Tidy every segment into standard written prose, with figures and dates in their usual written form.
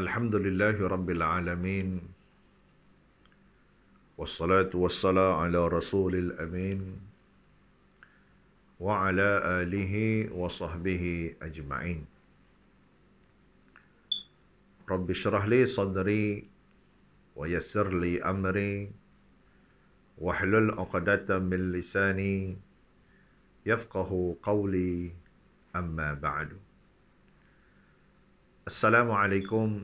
Alhamdulillahi Rabbil Alamin. Wassalatu wassalamu ala rasulil amin. Wa ala alihi wa sahbihi ajma'in. Rabbi syrah li sadri wa yassir li amri wahlul 'uqdatam min lisani yafqahu qawli, amma ba'du. Assalamualaikum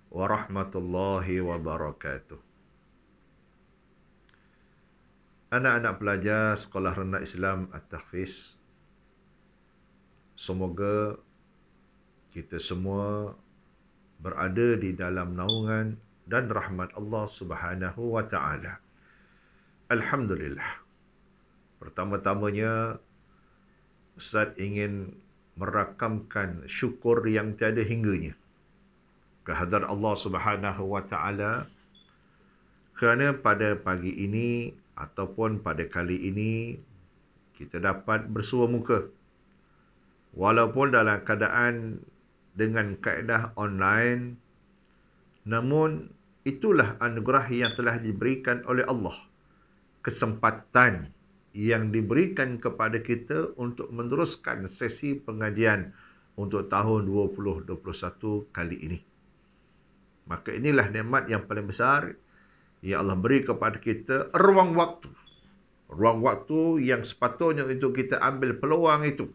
warahmatullahi wabarakatuh. Anak-anak pelajar Sekolah Rendah Islam At-Tahfiz, semoga kita semua berada di dalam naungan dan rahmat Allah Subhanahu wa taala. Alhamdulillah. Pertama-tamanya Ustaz ingin merakamkan syukur yang tiada hingganya kehadrat Allah Subhanahu wa taala kerana pada pagi ini ataupun pada kali ini kita dapat bersua muka walaupun dalam keadaan dengan kaedah online, namun itulah anugerah yang telah diberikan oleh Allah, kesempatan yang diberikan kepada kita untuk meneruskan sesi pengajian untuk tahun 2021 kali ini. Maka inilah nikmat yang paling besar yang Allah beri kepada kita, ruang waktu. Ruang waktu yang sepatutnya untuk kita ambil peluang itu.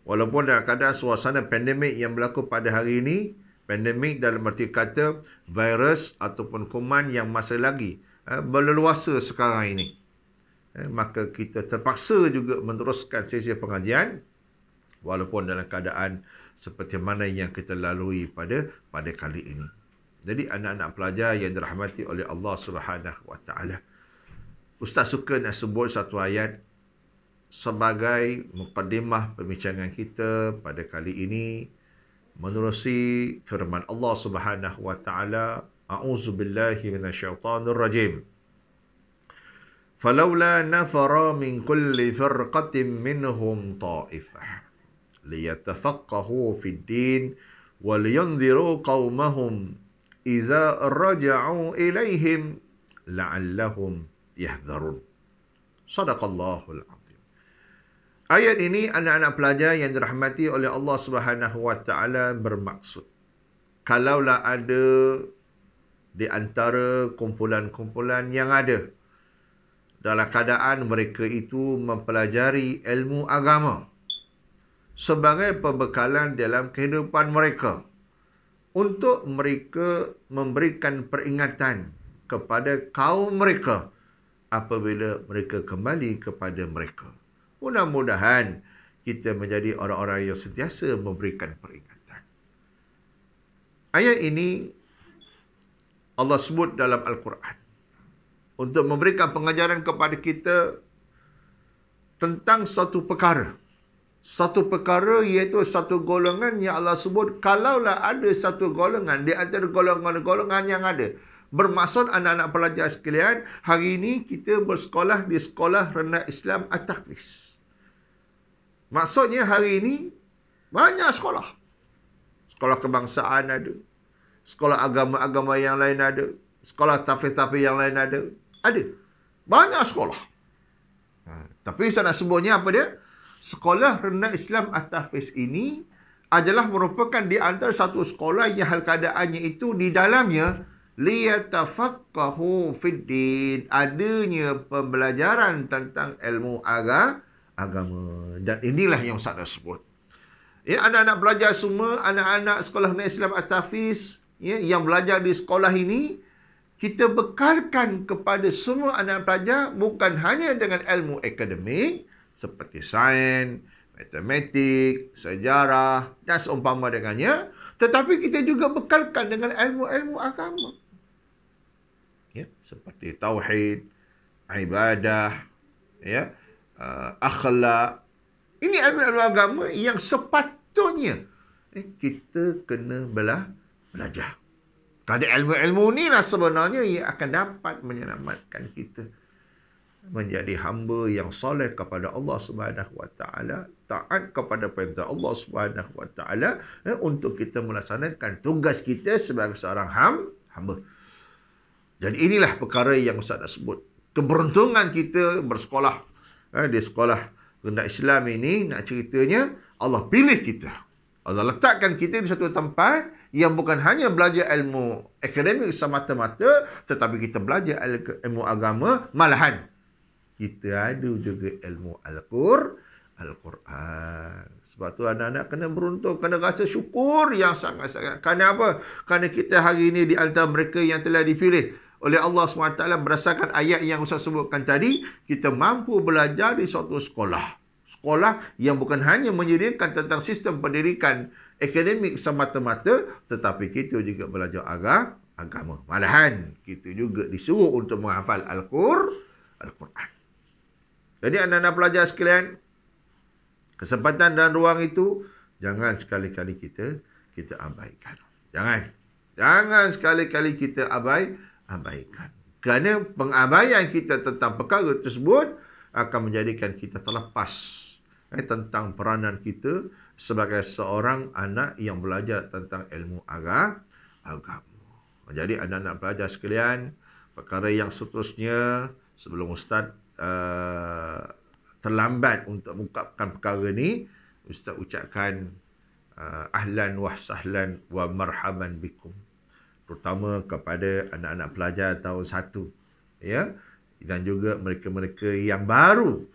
Walaupun dalam keadaan suasana pandemik yang berlaku pada hari ini, pandemik dalam arti kata virus ataupun kuman yang masih lagi berleluasa sekarang ini. Maka kita terpaksa juga meneruskan sesi pengajian walaupun dalam keadaan seperti mana yang kita lalui pada kali ini. Jadi anak-anak pelajar yang dirahmati oleh Allah Subhanahu wa taala, Ustaz suka nak sebut satu ayat sebagai mukadimah pembincangan kita pada kali ini menerusi firman Allah Subhanahu wa taala, a'udzubillahi minasyaitonir rajim. فَلَوْلَا نَفَرَ مِنْ كُلِّ فِرْقَةٍ مِّنْهُمْ طَائِفَةٌ لِيَتَفَقَّهُوا فِي الدِّينِ وَلِيُنذِرُوا قَوْمَهُمْ إِذَا رَجَعُوا إِلَيْهِمْ لَعَلَّهُمْ يَحْذَرُونَ. Sadaqallahul azim. Ayat ini anak-anak pelajar yang dirahmati oleh Allah Subhanahu wa taala bermaksud, kalaulah ada di antara kumpulan-kumpulan yang ada dalam keadaan mereka itu mempelajari ilmu agama sebagai pembekalan dalam kehidupan mereka untuk mereka memberikan peringatan kepada kaum mereka apabila mereka kembali kepada mereka. Mudah-mudahan kita menjadi orang-orang yang sentiasa memberikan peringatan. Ayat ini Allah sebut dalam Al-Quran untuk memberikan pengajaran kepada kita tentang satu perkara. Satu perkara iaitu satu golongan yang Allah sebut, kalaulah ada satu golongan di antara golongan-golongan yang ada. Bermaksud anak-anak pelajar sekalian, hari ini kita bersekolah di Sekolah Rendah Islam At-Tahfiz. Maksudnya hari ini banyak sekolah. Sekolah kebangsaan ada. Sekolah agama-agama yang lain ada. Sekolah tahfiz-tahfiz yang lain ada. Ada. Banyak sekolah. Tapi saya nak sebutnya apa dia? Sekolah Rendah Islam At-Tahfiz ini adalah merupakan di antara satu sekolah yang hal keadaannya itu di dalamnya liyatafaqahu fiddin, adanya pembelajaran tentang ilmu agama. Dan inilah yang saya nak sebut. Ya, anak-anak pelajar semua, anak-anak Sekolah Rendah Islam At-Tahfiz ya, yang belajar di sekolah ini, kita bekalkan kepada semua anak pelajar bukan hanya dengan ilmu akademik seperti sains, matematik, sejarah dan seumpama dengannya, tetapi kita juga bekalkan dengan ilmu-ilmu agama. Ya, seperti tauhid, ibadah, ya, akhlak. Ini ilmu-ilmu agama yang sepatutnya kita kena belajar. Kerana ilmu-ilmu ni lah sebenarnya yang akan dapat menyelamatkan kita menjadi hamba yang soleh kepada Allah Subhanahu wa taala taat kepada perintah Allah Subhanahu Wa Taala untuk kita melaksanakan tugas kita sebagai seorang hamba. Jadi inilah perkara yang Ustaz nak sebut. Keberuntungan kita bersekolah di sekolah rendah Islam ini, nak ceritanya Allah pilih kita. Allah letakkan kita di satu tempat yang bukan hanya belajar ilmu akademik semata-mata, tetapi kita belajar ilmu agama, malahan kita ada juga ilmu Al-Quran. Sebab tu anak-anak kena beruntung, kena rasa syukur yang sangat-sangat. Kerana apa? Kerana kita hari ini di antara mereka yang telah dipilih oleh Allah SWT berdasarkan ayat yang Ustaz sebutkan tadi, kita mampu belajar di suatu sekolah. Sekolah yang bukan hanya menyediakan tentang sistem pendidikan akademik semata-mata, tetapi kita juga belajar agama. Malahan, kita juga disuruh untuk menghafal Al-Quran. Jadi anak-anak pelajar sekalian, kesempatan dan ruang itu jangan sekali-kali kita abaikan. Jangan sekali-kali kita abaikan. Kerana pengabaian kita tentang perkara tersebut akan menjadikan kita terlepas tentang peranan kita sebagai seorang anak yang belajar tentang ilmu agama. Jadi anak-anak pelajar sekalian, perkara yang seterusnya sebelum Ustaz terlambat untuk mengungkapkan perkara ni, Ustaz ucapkan ahlan wa sahlan wa marhaban bikum, terutama kepada anak-anak pelajar tahun 1, ya, dan juga mereka-mereka yang baru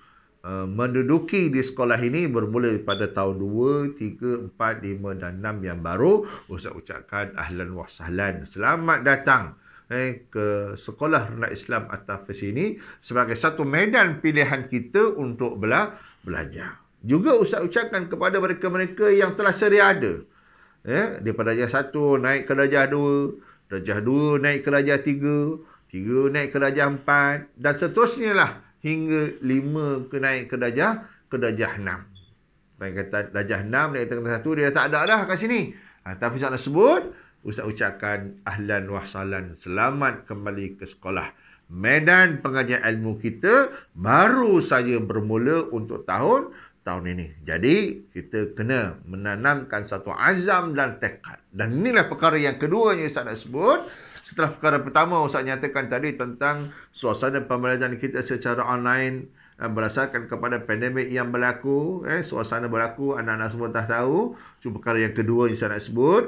menduduki di sekolah ini bermula pada tahun 2, 3, 4, 5 dan 6 yang baru. Ustaz ucapkan ahlan wa sahlan, selamat datang ke Sekolah Rendah Islam At-Tahfiz ini sebagai satu medan pilihan kita untuk belajar. Juga Ustaz ucapkan kepada mereka-mereka yang telah sedia ada, daripada darjah 1 naik ke darjah 2, darjah 2 naik ke darjah 3, 3 naik ke darjah 4 dan seterusnya lah hingga 5 naik ke darjah 6. Baik kata darjah 6 naik ke darjah 1 dia tak ada dah kat sini. Tapi Ustaz nak sebut, Ustaz ucapkan ahlan wa sahlan, selamat kembali ke sekolah. Medan pengajian ilmu kita baru saja bermula untuk tahun ini. Jadi kita kena menanamkan satu azam dan tekad. Dan inilah perkara yang kedua yang Ustaz nak sebut. Setelah perkara pertama Ustaz nyatakan tadi tentang suasana pembelajaran kita secara online berdasarkan kepada pandemik yang berlaku, suasana berlaku, anak-anak semua tak tahu. Cuma perkara yang kedua yang Ustaz nak sebut,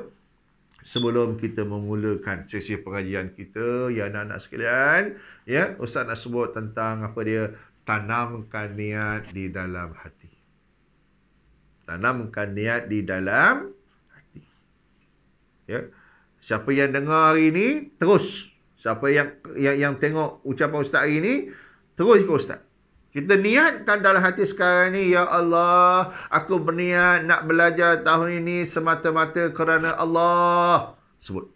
sebelum kita memulakan sesi pengajian kita, ya anak-anak sekalian, ya, Ustaz nak sebut tentang apa dia, tanamkan niat di dalam hati. Tanamkan niat di dalam hati. Ya. Siapa yang dengar hari ini, terus. Siapa yang tengok ucapan Ustaz hari ini, terus ikut Ustaz. Kita niatkan dalam hati sekarang ni, ya Allah, aku berniat nak belajar tahun ini semata-mata kerana Allah. Sebut.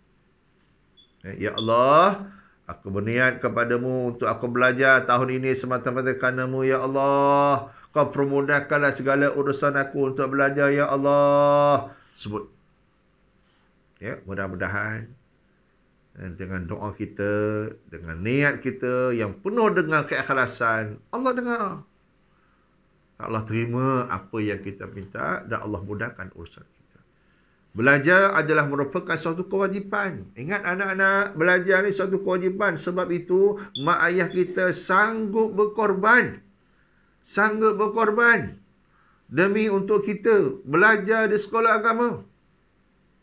Ya Allah, aku berniat kepadamu untuk aku belajar tahun ini semata-mata kerana-Mu, ya Allah. Kau permudahkanlah segala urusan aku untuk belajar, ya Allah. Sebut. Ya, mudah-mudahan dengan doa kita, dengan niat kita yang penuh dengan keikhlasan, Allah dengar. Allah terima apa yang kita minta dan Allah mudahkan urusan kita. Belajar adalah merupakan suatu kewajipan. Ingat anak-anak, belajar ni suatu kewajipan. Sebab itu mak ayah kita sanggup berkorban. Sanggup berkorban demi untuk kita belajar di sekolah agama.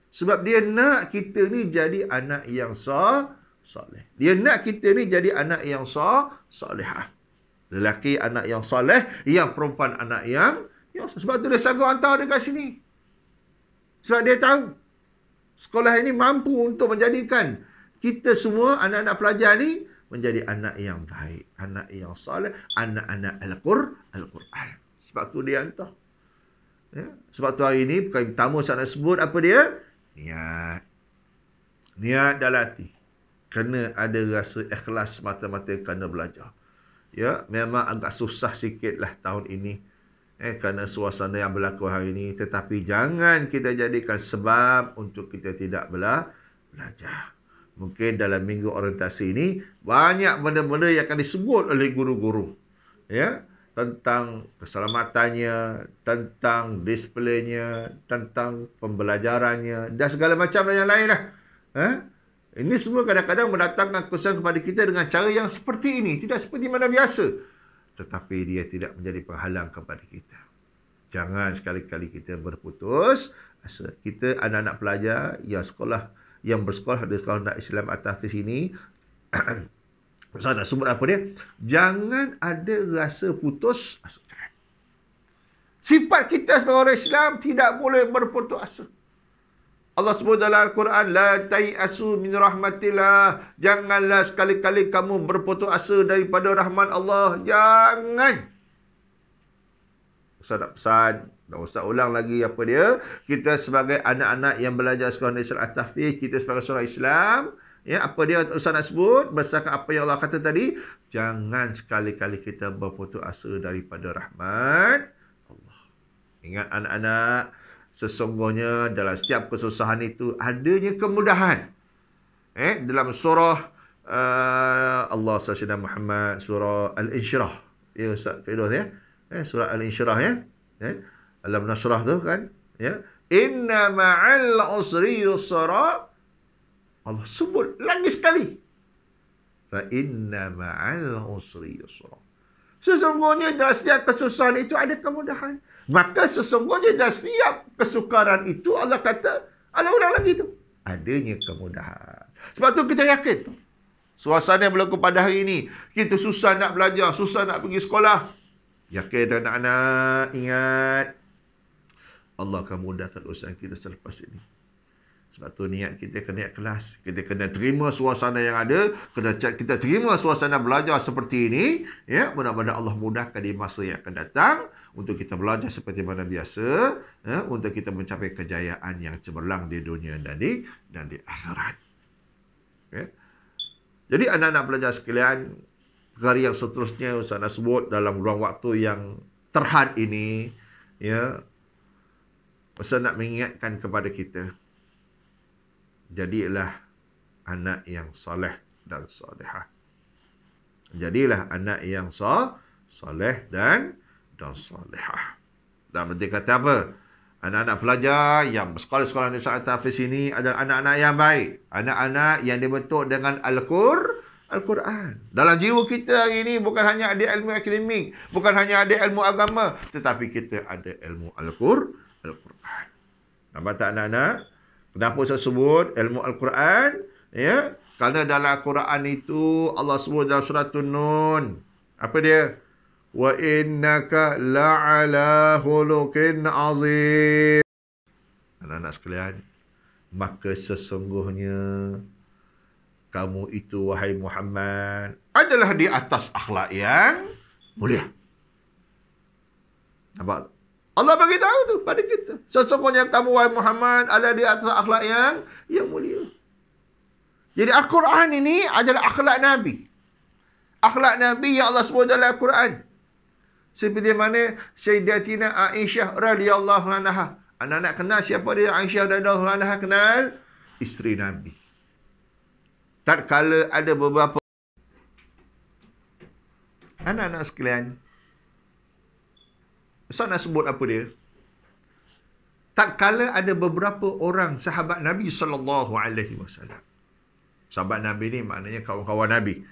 Sebab dia nak kita ni jadi anak yang soleh. Dia nak kita ni jadi anak yang solehah. Lelaki anak yang soleh, yang perempuan anak yang sebab tu dia sanggup hantar dia kat sini. Sebab dia tahu sekolah ini mampu untuk menjadikan kita semua anak-anak pelajar ni menjadi anak yang baik, anak yang soleh, anak-anak Al-Quran. Sebab tu dia hantar. Ya? Sebab tu hari ini perkara pertama saya nak sebut apa dia? Niat. Niat dalam hati. Kena ada rasa ikhlas mata-mata kerana belajar. Ya, memang agak susah sikitlah tahun ini. Kerana suasana yang berlaku hari ini. Tetapi jangan kita jadikan sebab untuk kita tidak belajar. Mungkin dalam minggu orientasi ini banyak benda-benda yang akan disebut oleh guru-guru. Ya, tentang keselamatannya, tentang displaynya, tentang pembelajarannya, dan segala macam yang lain lah. Ini semua kadang-kadang mendatangkan kesan kepada kita dengan cara yang seperti ini. Tidak seperti mana biasa. Tetapi dia tidak menjadi penghalang kepada kita. Jangan sekali-kali kita berputus asa. Kita anak-anak pelajar yang bersekolah di sekolah Islam At-Tahfiz ini, saya nak sebut apa dia? Jangan ada rasa putus asa. Sifat kita sebagai orang Islam tidak boleh berputus asa. Allah sebut dalam Al-Quran, la tai'asu min rahmatillah. Janganlah sekali-kali kamu berputus asa daripada rahmat Allah. Jangan. Ustaz nak pesan, nak Ustaz ulang lagi apa dia? Kita sebagai anak-anak yang belajar sekolah Islam At-Tahfiz, kita sebagai seorang Islam, ya, apa dia Ustaz nak sebut? Berdasarkan apa yang Allah kata tadi, jangan sekali-kali kita berputus asa daripada rahmat Allah. Ingat anak-anak, sesungguhnya dalam setiap kesusahan itu adanya kemudahan. Dalam surah Allah SWT Muhammad, surah Al-Insyirah. Ya Ustaz Firdaus ya. Surah Al-Insyirah ya. Alam Nasrah tu kan. Ya. Inna ma'al usri yusra. Allah sebut lagi sekali. Fa inna ma'al usri yusra. Sesungguhnya dalam setiap kesusahan itu ada kemudahan. Maka sesungguhnya dalam setiap kesukaran itu Allah kata, Allah ulang lagi tu, adanya kemudahan. Sebab tu kita yakin. Suasana yang berlaku pada hari ini, kita susah nak belajar, susah nak pergi sekolah. Yakin anak-anak, ingat, Allah akan mudahkan urusan kita selepas ini. Sebab tu niat kita kena ikhlas. Kita kena terima suasana yang ada. Kita terima suasana belajar seperti ini. Ya, mudah-mudahan Allah mudahkan di masa yang akan datang. Untuk kita belajar seperti mana biasa. Ya, untuk kita mencapai kejayaan yang cemerlang di dunia dan di akhirat. Ya. Jadi anak-anak pelajar sekalian, perkara yang seterusnya Ustaz nak sebut dalam ruang waktu yang terhad ini. Ya, Ustaz nak mengingatkan kepada kita. Jadilah anak yang soleh dan solehah. Jadilah anak yang soleh dan solehah. Dan berarti kata apa? Anak-anak pelajar yang bersekolah-sekolah di Islam At-Tahfiz ini adalah anak-anak yang baik. Anak-anak yang dibentuk dengan Al-Quran. Dalam jiwa kita hari ini bukan hanya ada ilmu akademik, bukan hanya ada ilmu agama, tetapi kita ada ilmu Al-Quran. Nampak tak anak-anak? Kenapa saya sebut ilmu Al-Quran? Ya, kerana dalam Al-Quran itu Allah sebut dalam surah Nun. Apa dia? Wa innaka la'ala khuluqin azim. Anak-anak sekalian, maka sesungguhnya kamu itu wahai Muhammad adalah di atas akhlak yang mulia. Nampak? Allah bagi tahu tu pada kita. Sesungguhnya kamu wahai Muhammad ada di atas akhlak yang mulia. Jadi Al-Quran ini adalah akhlak Nabi. Akhlak Nabi yang Allah sebut dalam Al-Quran. Seperti mana Sayyidatina Aisyah radhiyallahu anha. Anak-anak kenal siapa dia Aisyah radhiyallahu anha? Kenal isteri Nabi. Tatkala ada beberapa anak-anak sekalian, Ustaz nak sebut apa dia? Tatkala ada beberapa orang sahabat Nabi SAW. Sahabat Nabi ni maknanya kawan-kawan Nabi.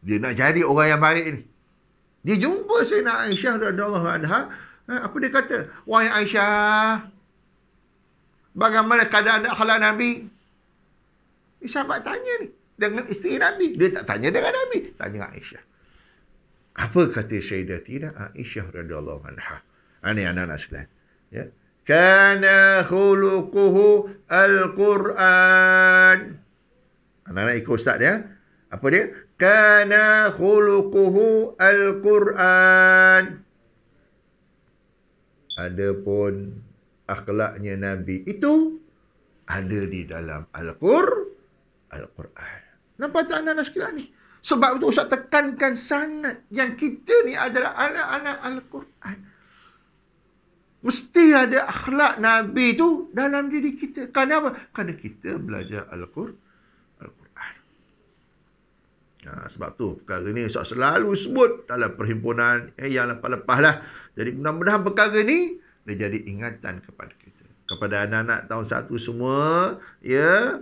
Dia nak jadi orang yang baik ni. Dia jumpa Sayyidina Aisyah radhiyallahu anha. Apa dia kata? Wahai Aisyah, bagaimana keadaan akhlak Nabi? Sahabat tanya ni dengan isteri Nabi. Dia tak tanya dengan Nabi, tanya dengan Aisyah. Apa kata Sayyidatina Aisyah radhiyallahu anha? Ini anak-anak sekalian. Ya. Kana khuluquhu al-Quran. Anak-anak ikut ustaz dia. Apa dia? Kana khuluquhu al-Quran. Adapun akhlaknya Nabi itu ada di dalam Al-Quran. Nampak tak anak-anak sekalian ni? Sebab itu Ustaz tekankan sangat yang kita ni adalah anak-anak Al-Quran. Mesti ada akhlak Nabi tu dalam diri kita. Kenapa? Kerana kita belajar Al-Quran. Sebab tu perkara ni Ustaz selalu sebut dalam perhimpunan yang lepas-lepas lah. Jadi mudah-mudahan perkara ni dia jadi ingatan kepada kita. Kepada anak-anak tahun 1 semua, ya,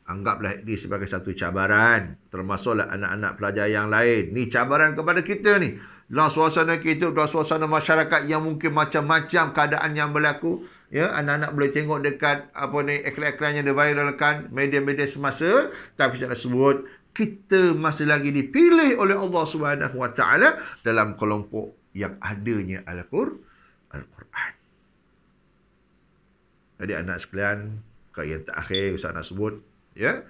anggaplah ini sebagai satu cabaran. Termasuklah anak-anak pelajar yang lain. Ni cabaran kepada kita ni. Dalam suasana kita, dalam suasana masyarakat yang mungkin macam-macam keadaan yang berlaku. Ya, anak-anak boleh tengok dekat iklan-iklan yang diviralkan, media-media semasa. Tapi saya sebut, kita masih lagi dipilih oleh Allah Subhanahu Wa Taala dalam kelompok yang adanya Al-Quran. Jadi anak sekalian, yang terakhir Ustaz nak sebut, ya.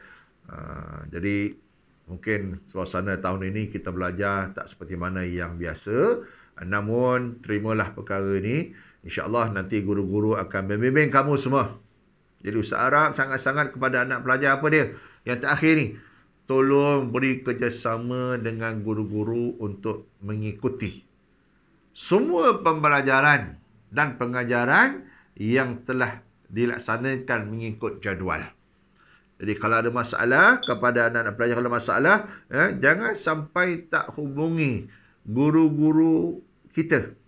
Jadi mungkin suasana tahun ini kita belajar tak seperti mana yang biasa. Namun terimalah perkara ini. InsyaAllah nanti guru-guru akan membimbing kamu semua. Jadi Ustaz harap sangat-sangat kepada anak pelajar apa dia? Yang terakhir ni, tolong beri kerjasama dengan guru-guru untuk mengikuti semua pembelajaran dan pengajaran yang telah dilaksanakan mengikut jadual. Jadi kalau ada masalah kepada anak-anak pelajar, kalau masalah, jangan sampai tak hubungi guru-guru kita.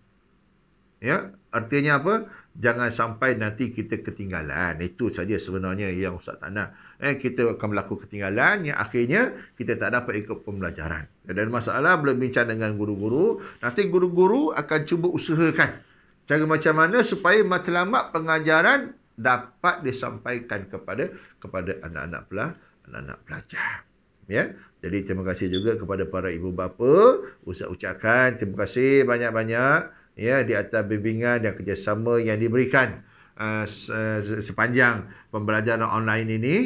Ya, artinya apa? Jangan sampai nanti kita ketinggalan. Itu saja sebenarnya yang Ustaz tak nak. Kita akan berlaku ketinggalan yang akhirnya kita tak dapat ikut pembelajaran. Dan masalah boleh bincang dengan guru-guru. Nanti guru-guru akan cuba usahakan cara macam mana supaya matlamat pengajaran dapat disampaikan kepada anak-anak pelajar. Ya. Jadi terima kasih juga kepada para ibu bapa. Ustaz ucapkan terima kasih banyak-banyak, ya, di atas bimbingan dan kerjasama yang diberikan sepanjang pembelajaran online ini.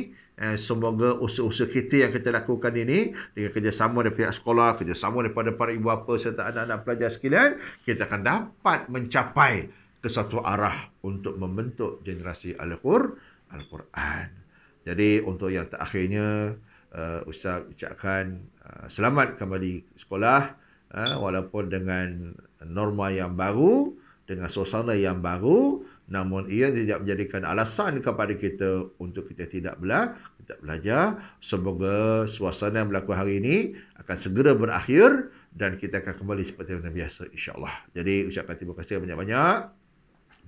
Semoga usaha-usaha kita yang kita lakukan ini dengan kerjasama dari pihak sekolah, kerjasama daripada para ibu bapa serta anak-anak pelajar sekalian, kita akan dapat mencapai ke suatu arah untuk membentuk generasi Al-Quran. Jadi untuk yang terakhirnya, Ustaz ucapkan selamat kembali sekolah, walaupun dengan norma yang baru, dengan suasana yang baru, namun ia tidak menjadikan alasan kepada kita untuk kita tidak belajar. Semoga suasana yang berlaku hari ini akan segera berakhir dan kita akan kembali seperti yang biasa, insya-Allah. Jadi ucapkan terima kasih banyak-banyak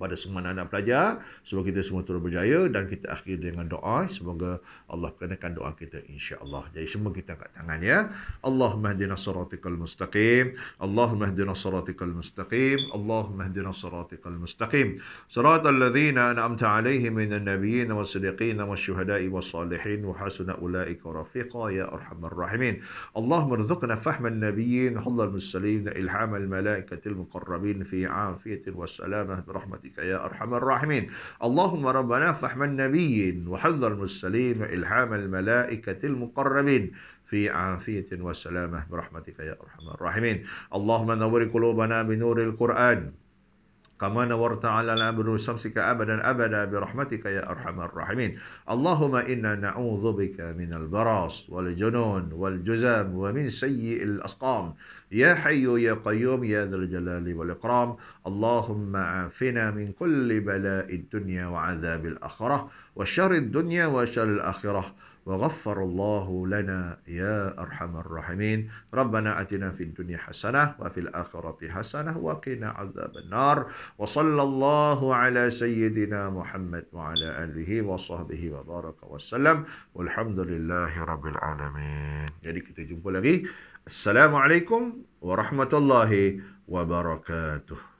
pada semua anak-anak pelajar. Semoga kita semua terus berjaya dan kita akhiri dengan doa. Semoga Allah kenakan doa kita, insya-Allah. Jadi semua kita angkat tangan, ya. Allahumma ihdinas siratal mustaqim. Allahumma ihdinas siratal mustaqim. Allahumma ihdinas siratal mustaqim. Siratal ladzina an'amta 'alaihim minan nabiyyin was-siddiqin wasyuhada'i was-salihin wa hasuna ulaika rafiqa ya arhamar rahimin. Allahumma rzuqna fahman nabiyyin, hullal mursalin, ilhamal malaikatil muqarrabin fi 'afiyatin wassalamah birahmatik يا أرحم الراحمين. اللهم ربنا فهم النبيين وحفظ المرسلين وإلهام الملائكة المقربين في عافية وسلامة برحمتك يا أرحم الراحمين. اللهم نور قلوبنا بنور القرآن كما نورت على بنور شمسك أبدا أبدا برحمتك يا أرحم الراحمين. اللهم إنا نعوذ بك من البراس والجنون والجذام ومن سيء الأسقام يا حي يا قيوم يا ذا الجلال والإكرام. اللهم عافنا من كل بلاء الدنيا وعذاب الآخرة وشر الدنيا وشر الآخرة وغفر الله لنا يا أرحم الراحمين. ربنا آتنا في الدنيا حسنة وفي الآخرة حسنة وقنا عذاب النار. وصلى الله على سيدنا محمد وعلى آله وصحبه وبارك وسلم والحمد لله رب العالمين. Jadi kita jumpa lagi. Assalamualaikum warahmatullahi wabarakatuh.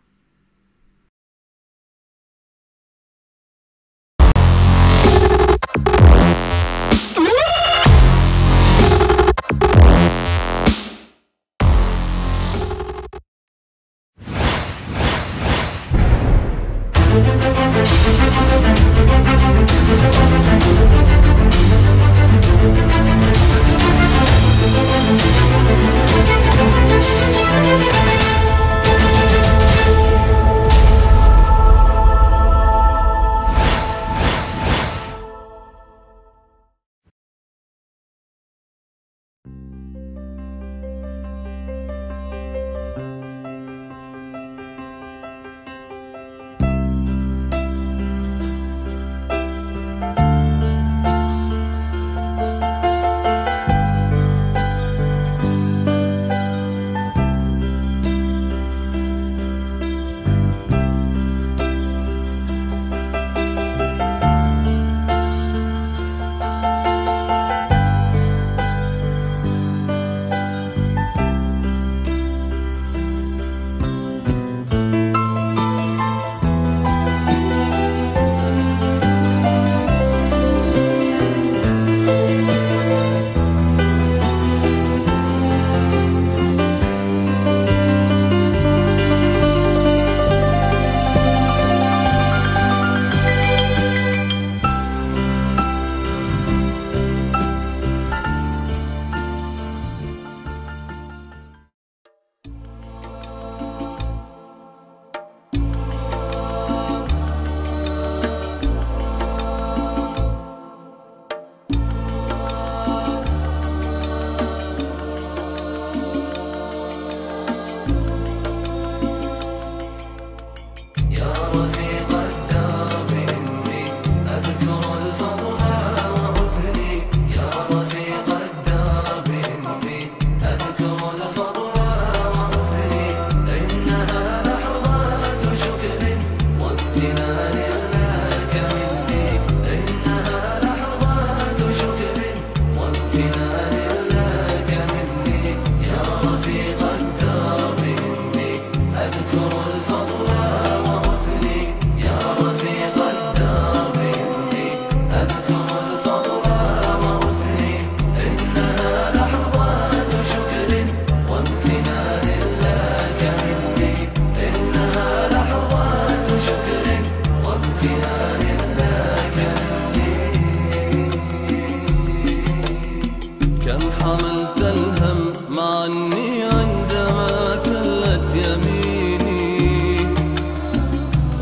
كم حملت الهم معني عندما كلت يميني،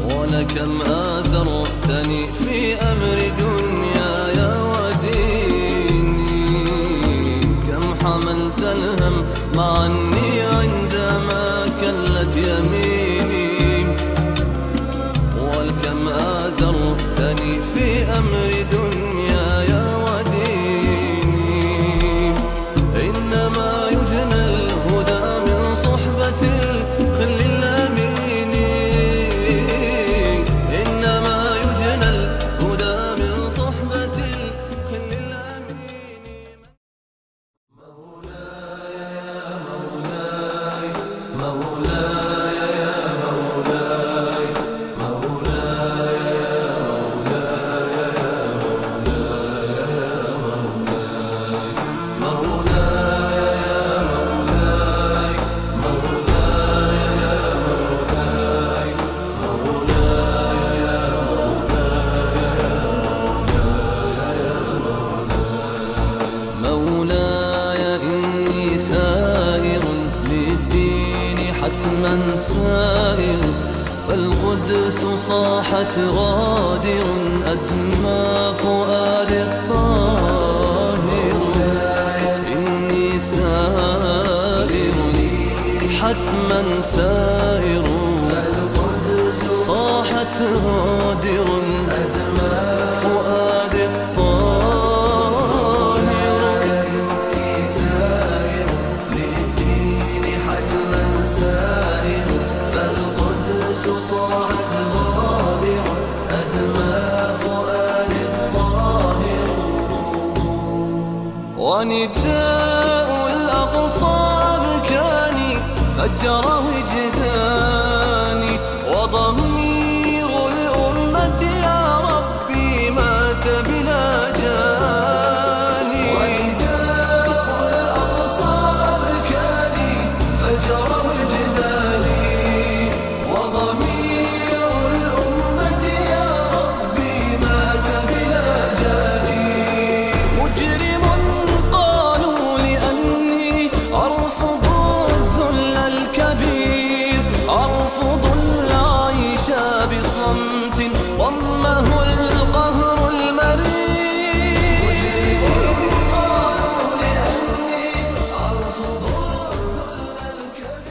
ولكم آزرتني في أمر دنياي وديني. كم حملت الهم معني عندما كلت يميني، ولكم آزرتني في أمر دنياي وديني. إنما يجنى الهدى من صحبة الخل الأمين، إنما يجنى الهدى من صحبة الخل الأمين. مولاي يا مولاي، مولاي يا مولاي، مولاي يا مولاي، مولاي إني سائر للدين حتما سائر، فالقدس صاحت غادر أدمى فؤاد الطاهر. إني سائر حتما سائر، فالقدس صاحت غادر أدمى فؤاد الطاهر. إني سائر للدين حتما سائر، فالقدس صاحت غادر أدمى فؤاد الطاهر. ونداء الأقصى بكاني فجر وجداني، وضمير الأمة يا ربي مات بلا جاني. ونداء الأقصى بكاني فجر وجداني، وضمير الأمة يا ربي مات بلا جاني. مجرم قالوا لأني أرفض الذل الكبير، أرفض العيش بصمت ضمه القهر المرير. مجرم قالوا لأني أرفض الذل الكبير.